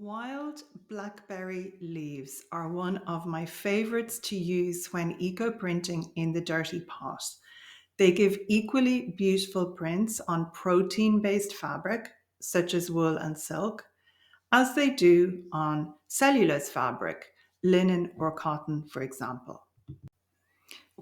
Wild blackberry leaves are one of my favorites to use when eco-printing in the dirty pot. They give equally beautiful prints on protein-based fabric, such as wool and silk, as they do on cellulose fabric, linen or cotton, for example.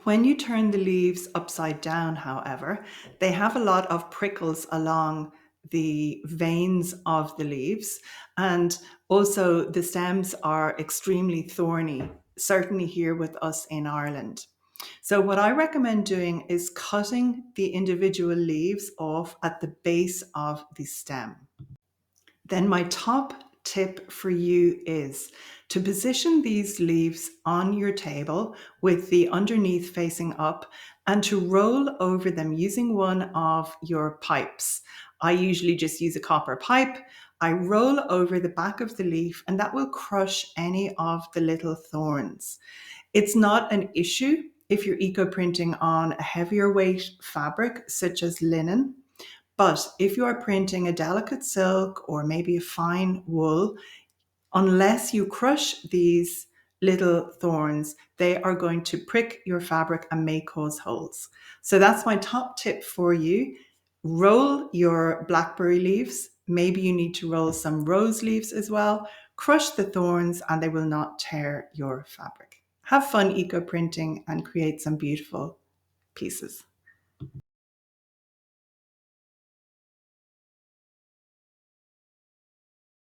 When you turn the leaves upside down, however, they have a lot of prickles along the veins of the leaves, and also the stems are extremely thorny, certainly here with us in Ireland. So, what I recommend doing is cutting the individual leaves off at the base of the stem. Then my top tip for you is to position these leaves on your table with the underneath facing up and to roll over them using one of your pipes. I usually just use a copper pipe. I roll over the back of the leaf and that will crush any of the little thorns. It's not an issue if you're eco printing on a heavier weight fabric such as linen. But if you are printing a delicate silk or maybe a fine wool, unless you crush these little thorns, they are going to prick your fabric and may cause holes. So that's my top tip for you. Roll your blackberry leaves. Maybe you need to roll some rose leaves as well. Crush the thorns and they will not tear your fabric. Have fun eco printing and create some beautiful pieces.